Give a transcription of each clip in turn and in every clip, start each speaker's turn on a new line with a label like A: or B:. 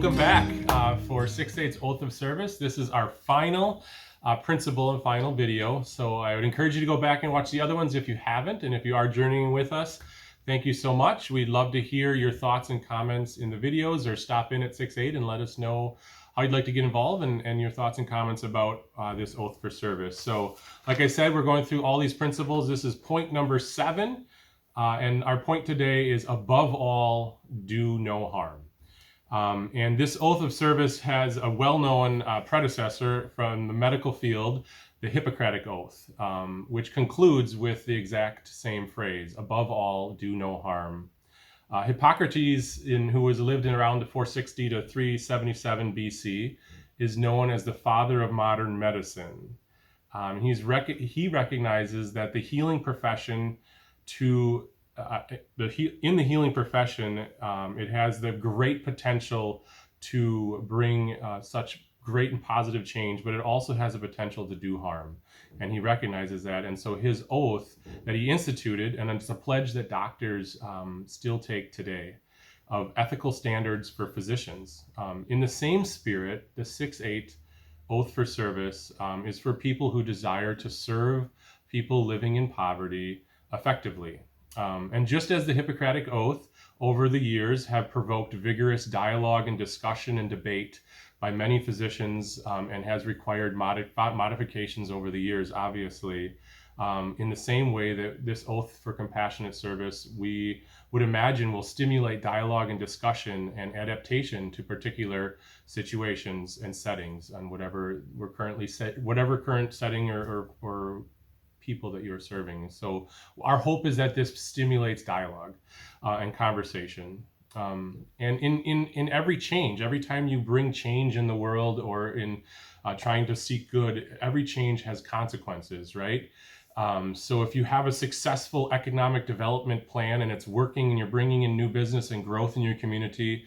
A: Welcome back for 6/8's Oath of Service. This is our final principle and final video. So I would encourage you to go back and watch the other ones if you haven't. And if you are journeying with us, thank you so much. We'd love to hear your thoughts and comments in the videos, or stop in at 6/8 and let us know how you'd like to get involved and your thoughts and comments about this Oath for Service. So like I said, we're going through all these principles. This is point number 7. And our point today is, above all, do no harm. And this Oath of Service has a well-known predecessor from the medical field, the Hippocratic Oath, which concludes with the exact same phrase, above all, do no harm. Hippocrates, who was lived in around 460 to 377 BC, is known as the father of modern medicine. He recognizes that the healing profession in the healing profession, it has the great potential to bring such great and positive change, but it also has a potential to do harm. And he recognizes that. And so his oath that he instituted, and it's a pledge that doctors still take today, of ethical standards for physicians. In the same spirit, the 6/8 Oath for Service is for people who desire to serve people living in poverty effectively. And just as the Hippocratic Oath over the years have provoked vigorous dialogue and discussion and debate by many physicians, and has required modifications over the years, obviously, in the same way that this Oath for Compassionate Service, we would imagine, will stimulate dialogue and discussion and adaptation to particular situations and settings on whatever current setting or people that you're serving. So our hope is that this stimulates dialogue and conversation. And in every change, every time you bring change in the world, or in trying to seek good, every change has consequences, right? So if you have a successful economic development plan and it's working and you're bringing in new business and growth in your community,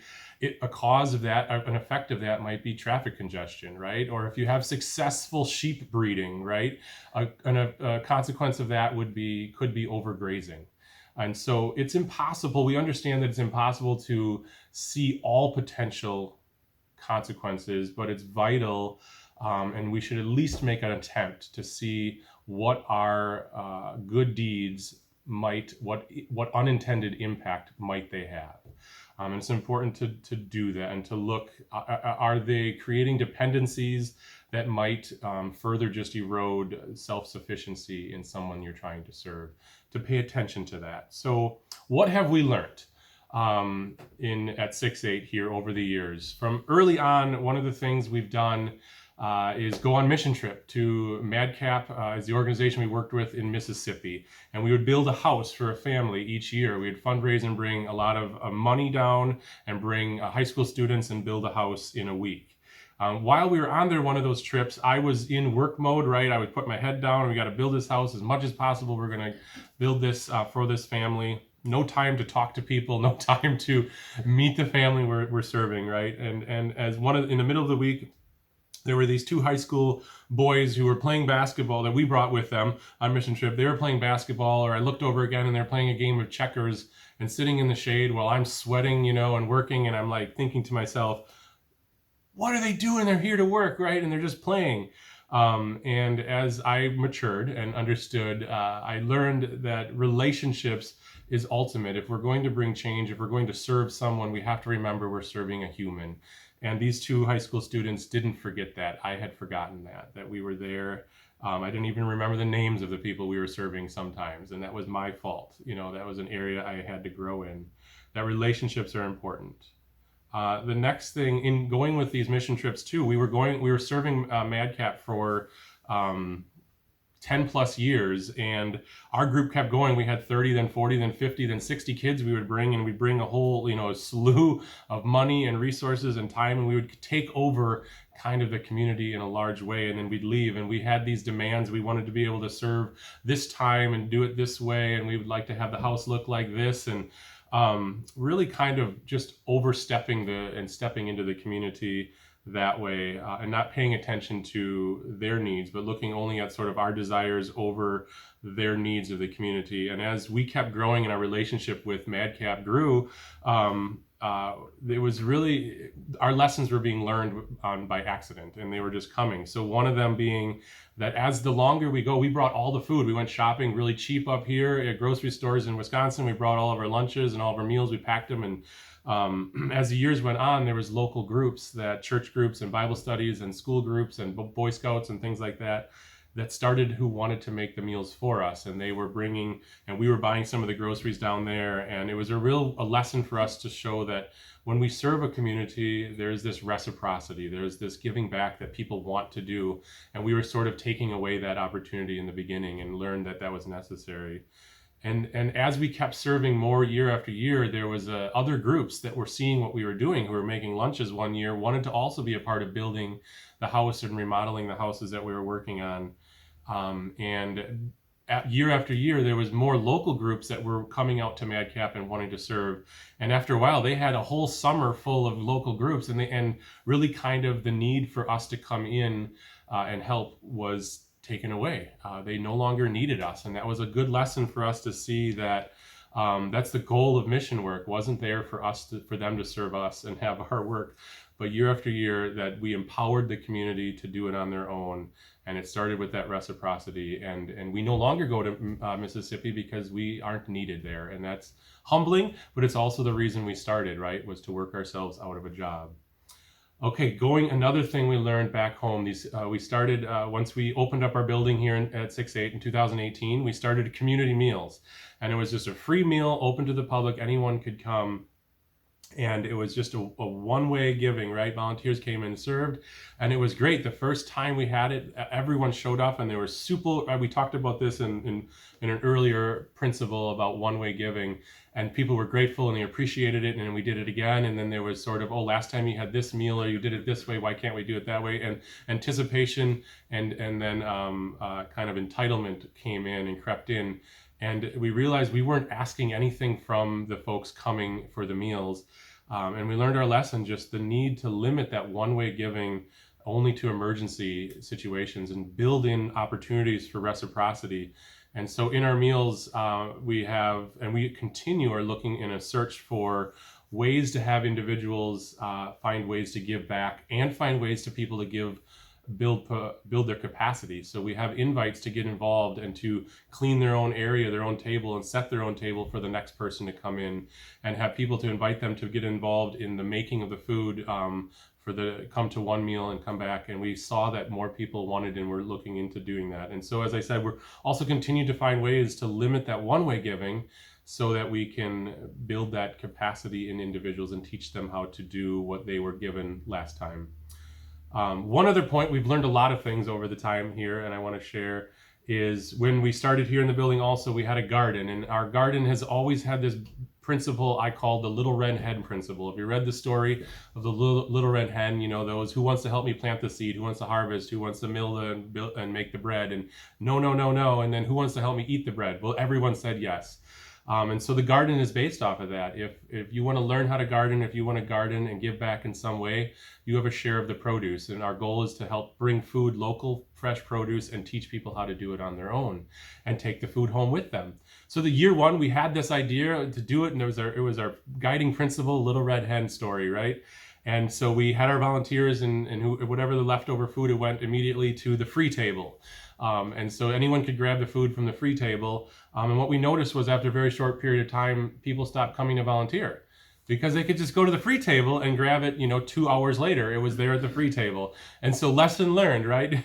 A: a cause of that, an effect of that, might be traffic congestion, right? Or if you have successful sheep breeding, right? A consequence of that could be overgrazing. And so it's impossible. We understand that it's impossible to see all potential consequences, but it's vital, and we should at least make an attempt to see what our good deeds what unintended impact might they have. And it's important to do that and to look, are they creating dependencies that might further just erode self-sufficiency in someone you're trying to serve, to pay attention to that. So what have we learned at 6/8 here over the years? From early on, one of the things we've done is go on mission trip to MadCap, is the organization we worked with in Mississippi. And we would build a house for a family each year. We would fundraise and bring a lot of money down and bring high school students and build a house in a week. While we were on one of those trips, I was in work mode, right? I would put my head down. We got to build this house as much as possible. We're going to build this for this family. No time to talk to people, no time to meet the family we're serving, right? And in the middle of the week, there were these 2 high school boys who were playing basketball that we brought with them on mission trip. They were playing basketball, or I looked over again and they're playing a game of checkers and sitting in the shade while I'm sweating, and working. And I'm like thinking to myself, what are they doing? They're here to work, right? And they're just playing. And as I matured and understood, I learned that relationships is ultimate. If we're going to bring change, if we're going to serve someone, we have to remember we're serving a human. And these 2 high school students didn't forget that. I had forgotten that we were there. I didn't even remember the names of the people we were serving sometimes. And that was my fault. That was an area I had to grow in. That relationships are important. The next thing, in going with these mission trips too, we were serving MadCap for 10 plus years, and our group kept going. We had 30, then 40, then 50, then 60 kids we would bring, and we'd bring a whole, a slew of money and resources and time, and we would take over kind of the community in a large way, and then we'd leave. And we had these demands. We wanted to be able to serve this time and do it this way, and we would like to have the house look like this, and really kind of just overstepping and stepping into the community that way, and not paying attention to their needs, but looking only at sort of our desires over their needs of the community. And as we kept growing and our relationship with MadCap grew, it was really, our lessons were being learned on by accident, and they were just coming. So one of them being that as the longer we go, we brought all the food. We went shopping really cheap up here at grocery stores in Wisconsin. We brought all of our lunches and all of our meals. We packed them, and as the years went on, there was local groups, that church groups and Bible studies and school groups and Boy Scouts and things like that, that started, who wanted to make the meals for us, and they were bringing, and we were buying some of the groceries down there. And it was a lesson for us to show that when we serve a community, there's this reciprocity, there's this giving back that people want to do. And we were sort of taking away that opportunity in the beginning, and learned that that was necessary. And as we kept serving more year after year, there was other groups that were seeing what we were doing, who were making lunches one year, wanted to also be a part of building the house and remodeling the houses that we were working on. And year after year, there was more local groups that were coming out to Madcap and wanting to serve. And after a while, they had a whole summer full of local groups, and really kind of the need for us to come in and help was taken away. They no longer needed us, and that was a good lesson for us to see that that's the goal of mission work. Wasn't there for them to serve us and have our work, but year after year that we empowered the community to do it on their own. And it started with that reciprocity, and we no longer go to Mississippi because we aren't needed there, and that's humbling, but it's also the reason we started, right? Was to work ourselves out of a job. Okay, another thing we learned back home, we started, once we opened up our building here at 6-8 in 2018, we started community meals. And it was just a free meal open to the public. Anyone could come. And it was just a one-way giving, right? Volunteers came and served, and it was great. The first time we had it, everyone showed up, and they were super. We talked about this in an earlier principle about one-way giving, and people were grateful and they appreciated it, and we did it again. And then there was sort of, oh, last time you had this meal, or you did it this way, why can't we do it that way? And anticipation and then kind of entitlement came in and crept in. And we realized we weren't asking anything from the folks coming for the meals. And we learned our lesson, just the need to limit that one-way giving only to emergency situations and build in opportunities for reciprocity. And so in our meals, we continue are looking in a search for ways to have individuals find ways to give back, and find ways to people to build their capacity. So we have invites to get involved and to clean their own area, their own table, and set their own table for the next person to come in, and have people to invite them to get involved in the making of the food, come to one meal and come back. And we saw that more people wanted, and we're looking into doing that. And so, as I said, we're also continuing to find ways to limit that one-way giving, so that we can build that capacity in individuals and teach them how to do what they were given last time. One other point, we've learned a lot of things over the time here, and I want to share, is when we started here in the building also, we had a garden, and our garden has always had this principle I call the little red hen principle. If you read the story of the little red hen, you know, those, who wants to help me plant the seed, who wants to harvest, who wants to mill and make the bread, and no, and then who wants to help me eat the bread? Well, everyone said yes. And so the garden is based off of that. If you want to learn how to garden, if you want to garden and give back in some way, you have a share of the produce. And our goal is to help bring food, local, fresh produce, and teach people how to do it on their own and take the food home with them. So the year one, we had this idea to do it, and it was our guiding principle, little red hen story, right? And so we had our volunteers, and whatever the leftover food, it went immediately to the free table. And so anyone could grab the food from the free table. And what we noticed was, after a very short period of time, people stopped coming to volunteer, because they could just go to the free table and grab it, 2 hours later. It was there at the free table. And so, lesson learned, right?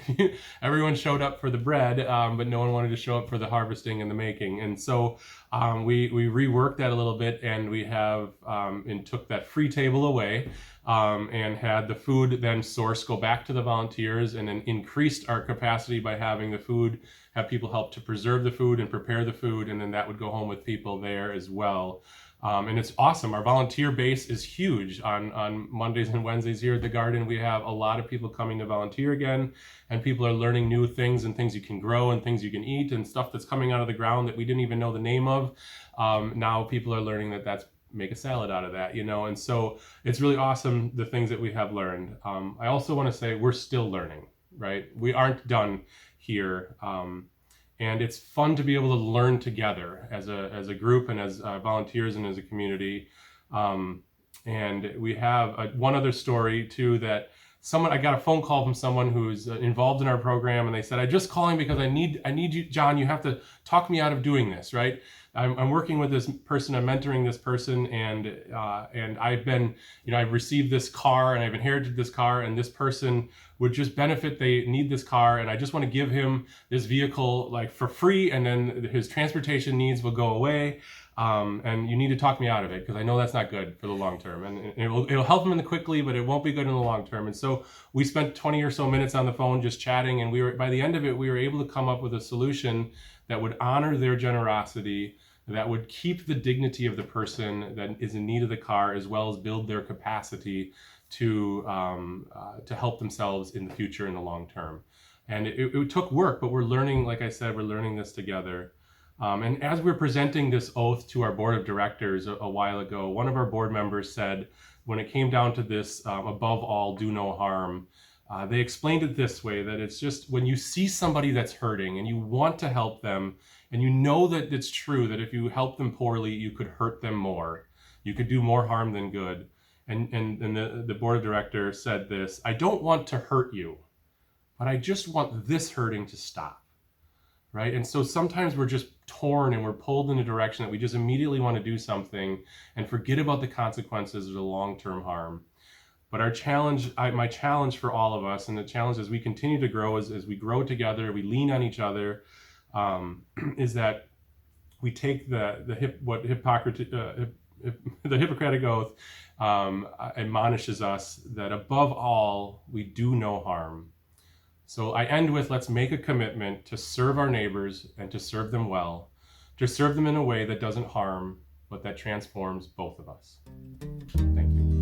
A: Everyone showed up for the bread, but no one wanted to show up for the harvesting and the making. And so we reworked that a little bit, and we have and took that free table away, and had the food then source go back to the volunteers, and then increased our capacity by having the food, have people help to preserve the food and prepare the food, and then that would go home with people there as well. And it's awesome. Our volunteer base is huge. On Mondays and Wednesdays here at the garden, we have a lot of people coming to volunteer again, and people are learning new things, and things you can grow, and things you can eat, and stuff that's coming out of the ground that we didn't even know the name of. Now people are learning that's make a salad out of that, and so it's really awesome, the things that we have learned. I also want to say we're still learning, right? We aren't done here. And it's fun to be able to learn together as a group, and as volunteers, and as a community. And we have one other story too, that I got a phone call from someone who's involved in our program, and they said, "I'm just calling because I need you, John. You have to talk me out of doing this, right? I'm working with this person, I'm mentoring this person, and I've been, I've received this car and I've inherited this car, and this person would just benefit. They need this car, and I just want to give him this vehicle like for free, and then his transportation needs will go away." And you need to talk me out of it because I know that's not good for the long term, and it'll help him in the quickly, but it won't be good in the long term. And so we spent 20 or so minutes on the phone just chatting, and by the end of it, we were able to come up with a solution that would honor their generosity, that would keep the dignity of the person that is in need of the car, as well as build their capacity to help themselves in the future in the long term. And it took work, but we're learning. Like I said, we're learning this together. And as we're presenting this oath to our board of directors a while ago, one of our board members said, when it came down to this, above all, do no harm, they explained it this way, that it's just when you see somebody that's hurting and you want to help them, and you know that it's true that if you help them poorly, you could hurt them more. You could do more harm than good. And the board of directors said this: "I don't want to hurt you, but I just want this hurting to stop." Right? And so sometimes we're just torn and we're pulled in a direction that we just immediately want to do something and forget about the consequences of the long-term harm. But my challenge for all of us, and the challenge as we continue to grow, as we grow together, we lean on each other, is that we take the Hippocratic Oath admonishes us that above all, we do no harm. So I end with, let's make a commitment to serve our neighbors and to serve them well, to serve them in a way that doesn't harm, but that transforms both of us. Thank you.